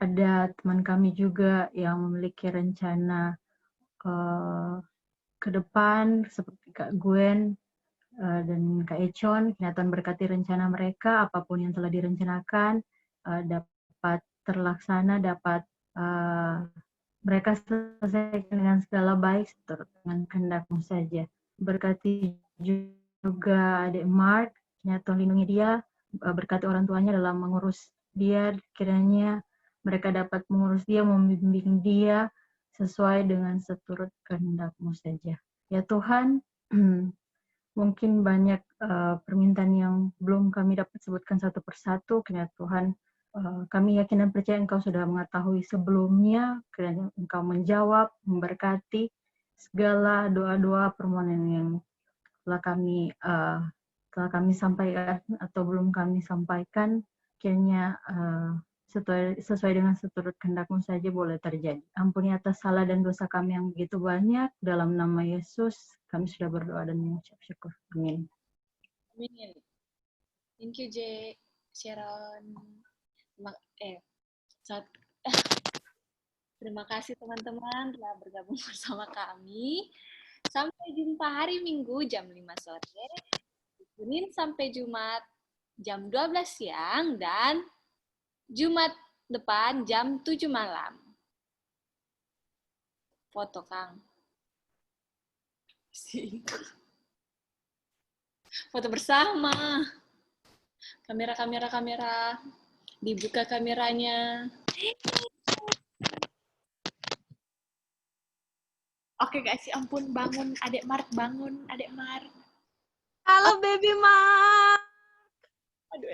ada teman kami juga yang memiliki rencana ke depan, seperti Kak Gwen, dan Kak Echon, kiranya Tuhan berkati rencana mereka, apapun yang telah direncanakan dapat terlaksana, dapat mereka selesaikan dengan segala baik dengan kehendak-Mu saja. Berkati juga adik Mark, kiranya Tuhan lindungi dia, berkati orang tuanya dalam mengurus dia, kiranya mereka dapat mengurus dia, membimbing dia sesuai dengan seturut kehendak-Mu saja. Ya Tuhan, mungkin banyak permintaan yang belum kami dapat sebutkan satu persatu, kiranya Tuhan, kami yakin dan percaya Engkau sudah mengetahui sebelumnya, kiranya Engkau menjawab, memberkati segala doa-doa permohonan yang telah kami sampaikan atau belum kami sampaikan, kiranya sesuai dengan seturut kehendak-Mu saja boleh terjadi. Ampuni atas salah dan dosa kami yang begitu banyak. Dalam nama Yesus, kami sudah berdoa dan mengucap syukur. Amin. Amin. Thank you, J. Sharon. Terima kasih teman-teman telah bergabung bersama kami. Sampai jumpa hari Minggu jam 5 sore, Senin sampai Jumat jam 12 siang, dan Jumat depan jam 7 malam. Foto, Kang. Foto bersama. Kamera. Dibuka kameranya. Oke guys, ya ampun, bangun Adek Mart, bangun Adek Mart. Halo baby Mark. Aduh,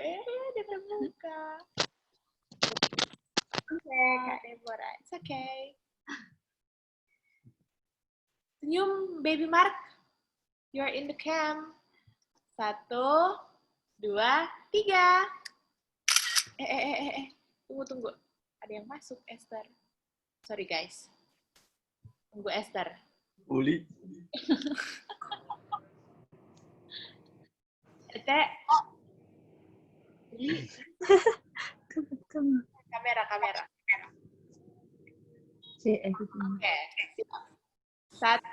dia terbuka. Oke, Kak Deborah, it's okay. Senyum, baby Mark. You're in the cam. 1, 2, 3. Tunggu. Ada yang masuk, Esther. Sorry guys. Tunggu Esther. Uli. Uli. Kamera. Oke. 1,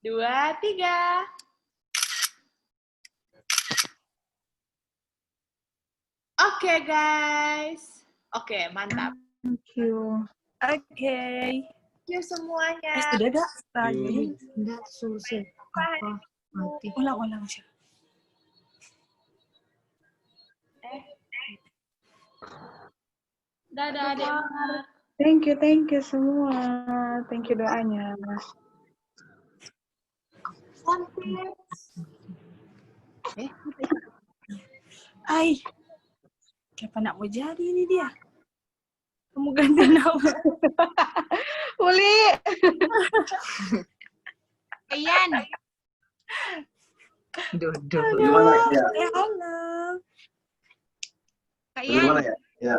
2, 3. Oke guys. Oke, mantap. Thank you. Oke. Thank you semuanya. Sudah gak? Tadi. Enggak, selesai. Apa? Mati. Ulang. Dadah, Adek Mar. Thank you semua. Thank you doanya. Kapan nak mau jadi ini dia? Kamu ganti nama. Uli. Ian. Duduk. Gimana ya? Halo. Kak Ian. Gimana ya? Ya.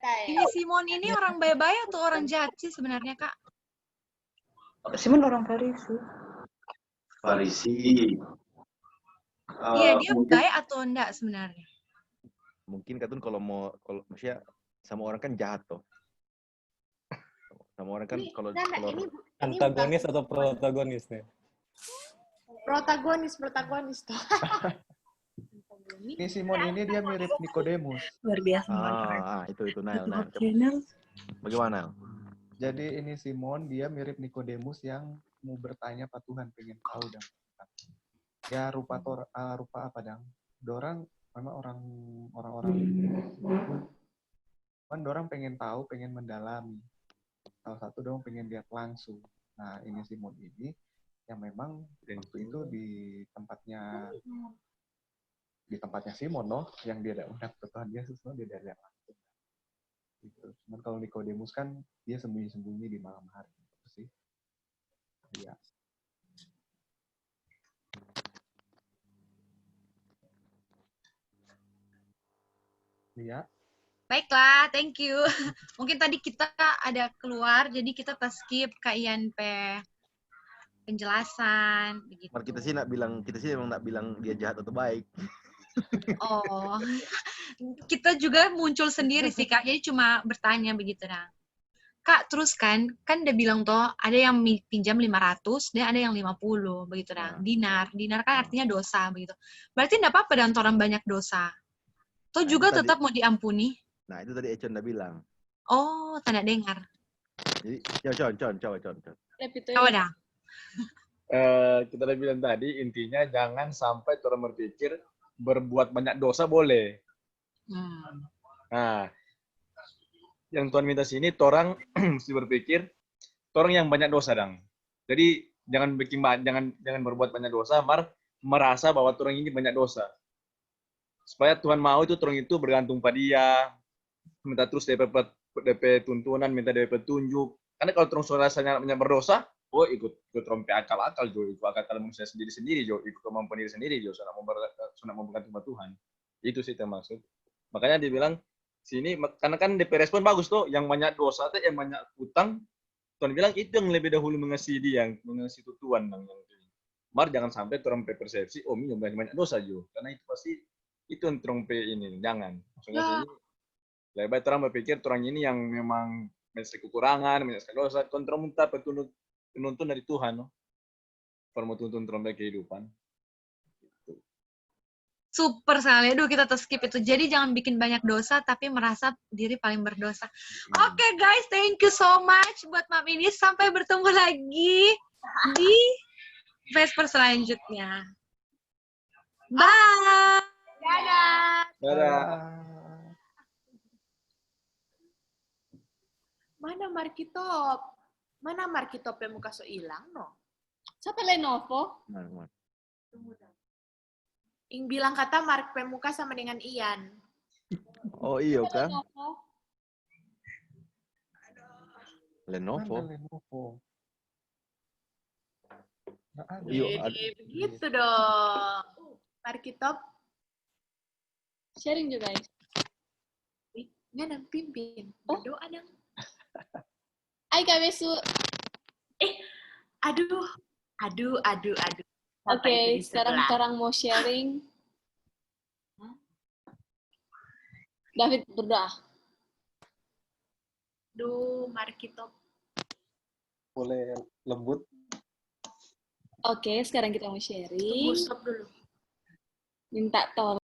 Ini Simon ini orang baik-baik atau orang jahat sih sebenarnya, Kak? Simon orang Farisi. Iya, dia baik atau enggak sebenarnya? Mungkin Katun kalau maksudnya sama orang kan jahat toh. Sama orang kan kalau antagonis atau protagonis nih? Protagonis toh. Ini Simon ini dia mirip Nikodemus. Luar biasa. Itu Nail. Bagaimana? Jadi ini Simon dia mirip Nikodemus yang mau bertanya apa Tuhan, pengen tahu dan ya rupa apa dang? Dorang memang orang-orang kan dorang pengen tahu, pengen mendalami. Salah satu dong pengen lihat langsung. Nah, ini Simon ini yang memang waktu itu di tempatnya Simon yang dia ada undang ke Tuhan Yesus dia ada lihat langsung. Gitu. Cuman kalau Nikodemus kan dia sembunyi-sembunyi di malam hari gitu sih. Iya. Iya. Baiklah, thank you. Mungkin tadi kita ada keluar, jadi kita skip Kak Ian penjelasan begitu. Kita sih emang nak bilang dia jahat atau baik. Oh, kita juga muncul sendiri sih Kak, jadi cuma bertanya begitu dah. Kak, terus kan dia bilang toh ada yang pinjam 500 dan ada yang 50 begitu dah. Dinar kan artinya dosa begitu. Berarti enggak apa-apa dan orang banyak dosa. Toh juga tetap mau diampuni. Nah, itu tadi Econ udah bilang. Oh, tanda dengar. Jadi, Con. Coba dah. Kita udah bilang tadi, intinya jangan sampai orang berpikir berbuat banyak dosa boleh. Nah, yang Tuhan minta sini, orang mesti berpikir, orang yang banyak dosa dang. Jadi jangan berbuat banyak dosa, merasa bahwa orang ini banyak dosa. Supaya Tuhan mau orang itu bergantung pada Dia, minta terus DP tuntunan, minta DP petunjuk. Karena kalau terus rasanya berdosa, ikut rompi akal-akal jo, ikut akal manusia sendiri jo, ikut kemampuan diri sendiri jo, sudah mau bergantung pada Tuhan. Itu sih termaksud. Makanya dia bilang sini, karena kan DP respon bagus tuh, yang banyak dosa tuh, yang banyak utang, Tuhan bilang itu yang lebih dahulu mengasihi dia, mengasihi Tuhan. Mar jangan sampai orang persepsi, oh ini banyak dosa juga, karena itu pasti itu yang orang ini, jangan. Maksudnya sini, lebih baik orang berpikir orang ini yang memang menyelesaikan kekurangan, menyelesaikan dosa, kontra minta penuntun dari Tuhan, no? Perlu tuntun orang kehidupan. Super sekali. Aduh, kita skip itu. Jadi jangan bikin banyak dosa, tapi merasa diri paling berdosa. Oke, guys. Thank you so much buat malam ini. Sampai bertemu lagi di Vesper selanjutnya. Bye. Dadah. Dadah. Mana Markitop? Mana Markitop yang muka so hilang, no? Siapa Lenovo? Ing bilang kata Mark Pemuka sama dengan Ian. Oh iya kan? Lenovo. Lenovo. Begitu dong. Markitop. Sharing juga, guys. Nggak nang pimpin. Oh. Doa nang. Ay, kabesu. Aduh. Oke, sekarang orang mau sharing. David berdoa. Duh, Markitop. Boleh lembut. Oke, sekarang kita mau sharing. Tunggu, stop dulu. Minta tolong.